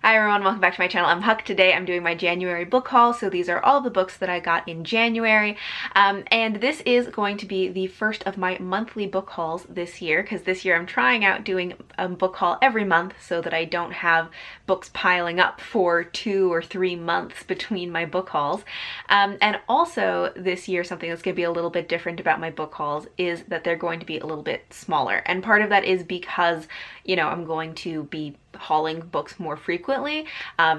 Hi everyone, welcome back to my channel. I'm Huck. Today I'm doing my January book haul, so these are all the books that I got in January. And this is going to be the first of my monthly book hauls this year, because this year I'm trying out doing a book haul every month so that I don't have books piling up for 2 or 3 months between my book hauls. And also this year, something that's going to be a little bit different about my book hauls is that they're going to be a little bit smaller. And part of that is because, you know, I'm going to be hauling books more frequently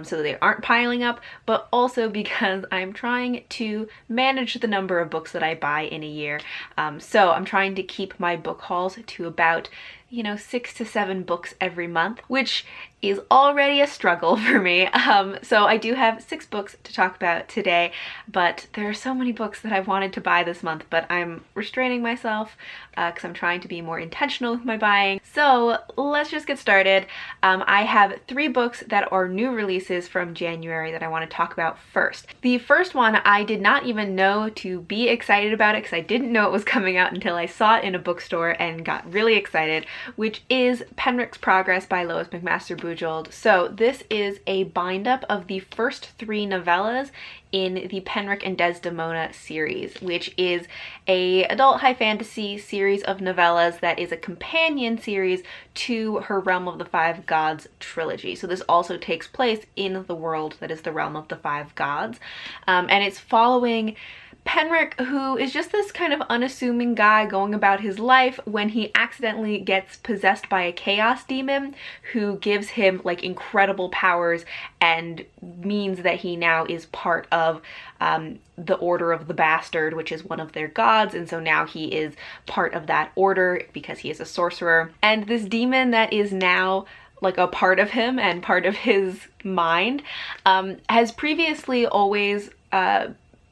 so they aren't piling up, but also because I'm trying to manage the number of books that I buy in a year. So I'm trying to keep my book hauls to about 6 to 7 books every month, which is already a struggle for me. So I do have 6 books to talk about today, but there are so many books that I wanted to buy this month, but I'm restraining myself because I'm trying to be more intentional with my buying. So let's just get started. I have 3 books that are new releases from January that I want to talk about first. The first one I did not even know to be excited about it because I didn't know it was coming out until I saw it in a bookstore and got really excited, which is Penrick's Progress by Lois McMaster-Bujold. So this is a bind-up of the first 3 novellas in the Penrick and Desdemona series, which is a adult high fantasy series of novellas that is a companion series to her Realm of the Five Gods trilogy. So this also takes place in the world that is the Realm of the Five Gods, and it's following Penrick, who is just this kind of unassuming guy going about his life when he accidentally gets possessed by a chaos demon who gives him like incredible powers and means that he now is part of the Order of the Bastard, which is one of their gods, and so now he is part of that order because he is a sorcerer. And this demon that is now like a part of him and part of his mind has previously always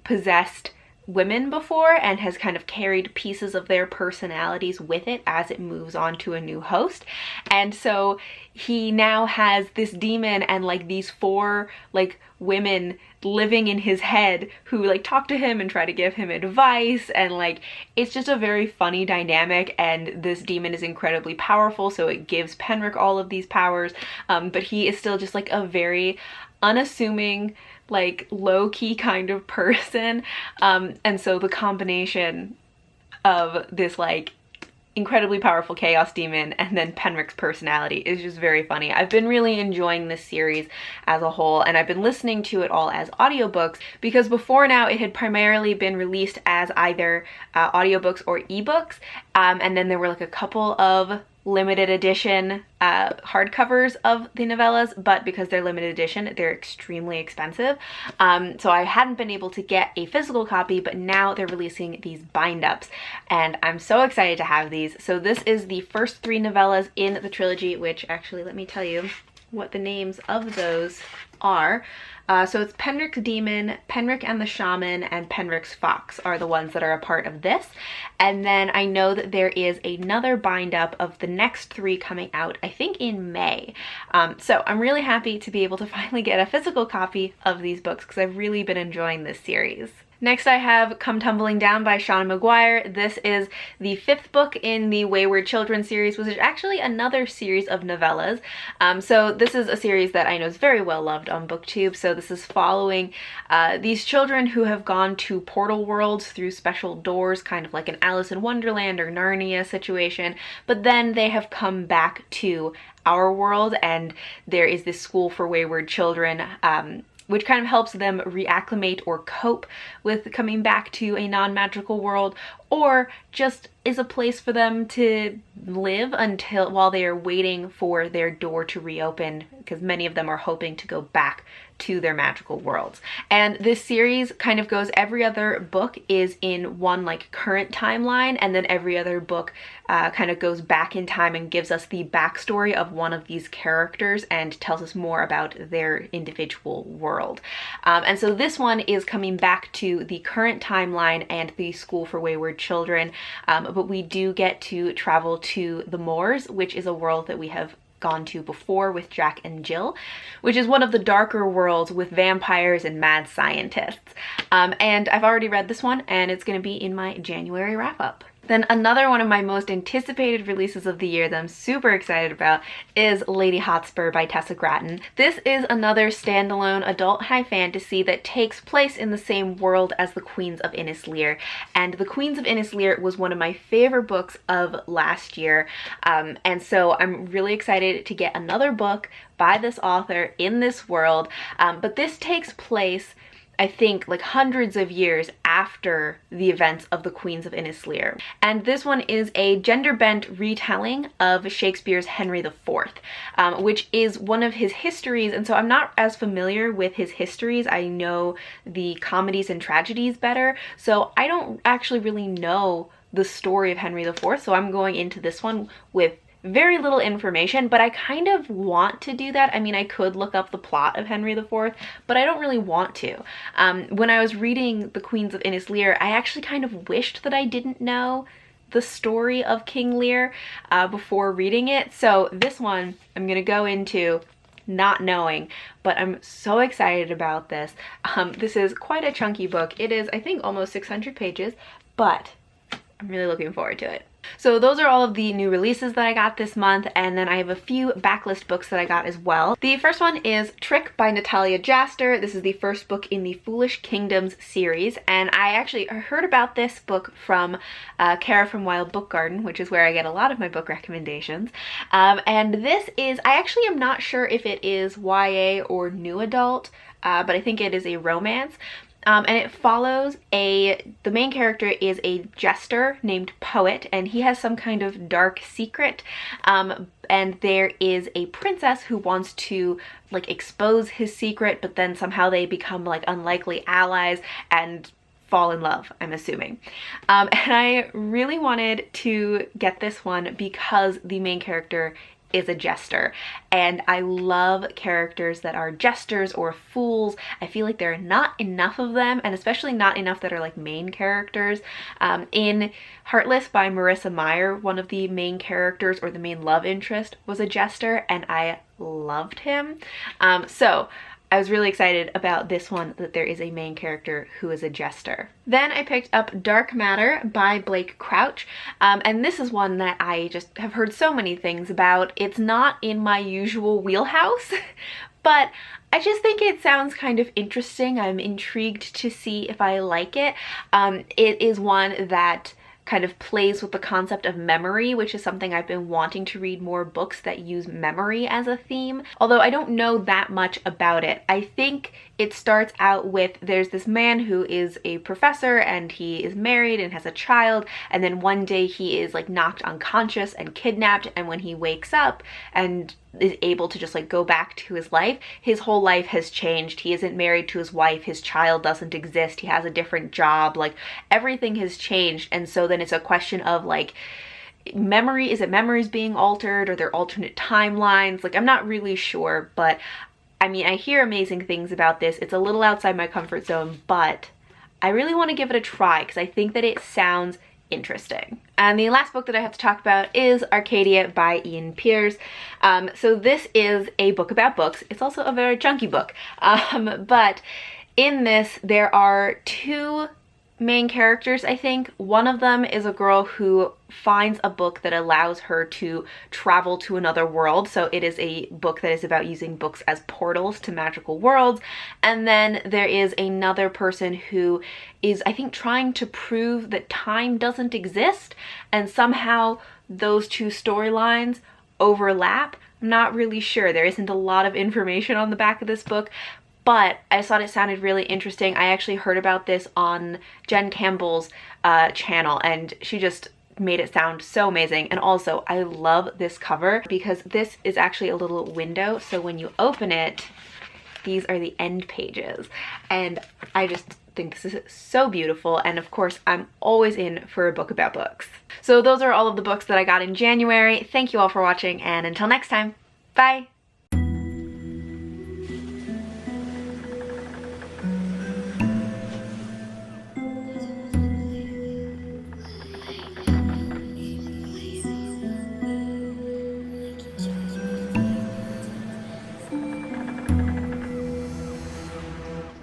possessed women before and has kind of carried pieces of their personalities with it as it moves on to a new host. And so he now has this demon and like these 4 like women living in his head who like talk to him and try to give him advice, and like it's just a very funny dynamic. And this demon is incredibly powerful, so it gives Penrick all of these powers, but he is still just like a very unassuming, like low-key kind of person, and so the combination of this like incredibly powerful chaos demon and then Penrick's personality is just very funny. I've been really enjoying this series as a whole, and I've been listening to it all as audiobooks because before now it had primarily been released as either audiobooks or ebooks, and then there were like a couple of limited edition hardcovers of the novellas, but because they're limited edition, they're extremely expensive. So I hadn't been able to get a physical copy, but now they're releasing these bind-ups, and I'm so excited to have these. So this is the first 3 novellas in the trilogy, which actually, let me tell you what the names of those are. So it's Penrick's Demon, Penrick and the Shaman, and Penrick's Fox are the ones that are a part of this. And then I know that there is another bind-up of the next 3 coming out, I think in May. So I'm really happy to be able to finally get a physical copy of these books because I've really been enjoying this series. Next I have Come Tumbling Down by Seanan McGuire. This is the 5th book in the Wayward Children series, which is actually another series of novellas. So this is a series that I know is very well loved on BookTube. So this is following these children who have gone to portal worlds through special doors, kind of like an Alice in Wonderland or Narnia situation, but then they have come back to our world, and there is this school for wayward children which kind of helps them reacclimate or cope with coming back to a non-magical world, or just is a place for them to live while they are waiting for their door to reopen, because many of them are hoping to go back to their magical worlds. And this series kind of goes, every other book is in one like current timeline, and then every other book kind of goes back in time and gives us the backstory of one of these characters and tells us more about their individual world. And so this one is coming back to the current timeline and the School for Wayward Children, but we do get to travel to the Moors, which is a world that we have gone to before with Jack and Jill, which is one of the darker worlds with vampires and mad scientists. And I've already read this one, and it's going to be in my January wrap-up. Then another one of my most anticipated releases of the year that I'm super excited about is Lady Hotspur by Tessa Gratton. This is another standalone adult high fantasy that takes place in the same world as The Queens of Innis Lear. And The Queens of Innis Lear was one of my favorite books of last year. And so I'm really excited to get another book by this author in this world. But this takes place, I think, like hundreds of years after the events of the Queens of Innis Lear. And this one is a gender-bent retelling of Shakespeare's Henry IV, which is one of his histories, and so I'm not as familiar with his histories. I know the comedies and tragedies better, so I don't actually really know the story of Henry IV, so I'm going into this one with very little information, but I kind of want to do that. I mean, I could look up the plot of Henry IV, but I don't really want to. When I was reading The Queens of Innis Lear, I actually kind of wished that I didn't know the story of King Lear before reading it. So this one I'm gonna go into not knowing, but I'm so excited about this. This is quite a chunky book. It is, I think, almost 600 pages, but I'm really looking forward to it. So those are all of the new releases that I got this month, and then I have a few backlist books that I got as well. The first one is Trick by Natalia Jaster. This is the first book in the Foolish Kingdoms series, and I actually heard about this book from Kara from Wild Book Garden, which is where I get a lot of my book recommendations. And this is, I actually am not sure if it is YA or new adult, but I think it is a romance. And it follows the main character is a jester named Poet, and he has some kind of dark secret, and there is a princess who wants to like expose his secret, but then somehow they become like unlikely allies and fall in love, I'm assuming. And I really wanted to get this one because the main character is a jester, and I love characters that are jesters or fools. I feel like there are not enough of them, and especially not enough that are like main characters. In Heartless by Marissa Meyer, one of the main characters, or the main love interest, was a jester, and I loved him. So I was really excited about this one, that there is a main character who is a jester. Then I picked up Dark Matter by Blake Crouch, and this is one that I just have heard so many things about. It's not in my usual wheelhouse, but I just think it sounds kind of interesting. I'm intrigued to see if I like it. It is one that kind of plays with the concept of memory, which is something I've been wanting to read more books that use memory as a theme, although I don't know that much about it. I think it starts out with there's this man who is a professor and he is married and has a child, and then one day he is like knocked unconscious and kidnapped, and when he wakes up and is able to just like go back to his life, his whole life has changed. He isn't married to his wife, his child doesn't exist, he has a different job, like everything has changed. And so then it's a question of like memory, is it memories being altered, or there alternate timelines? Like I'm not really sure, but I mean, I hear amazing things about this. It's a little outside my comfort zone, but I really want to give it a try because I think that it sounds interesting. And the last book that I have to talk about is Arcadia by Ian Pierce. So this is a book about books. It's also a very chunky book. But in this, there are two main characters, I think. One of them is a girl who finds a book that allows her to travel to another world. So it is a book that is about using books as portals to magical worlds. And then there is another person who is, I think, trying to prove that time doesn't exist, and somehow those two storylines overlap. I'm not really sure. There isn't a lot of information on the back of this book, but I thought it sounded really interesting. I actually heard about this on Jen Campbell's channel, and she just made it sound so amazing. And also, I love this cover because this is actually a little window, so when you open it, these are the end pages. And I just think this is so beautiful, and of course, I'm always in for a book about books. So those are all of the books that I got in January. Thank you all for watching, and until next time, bye!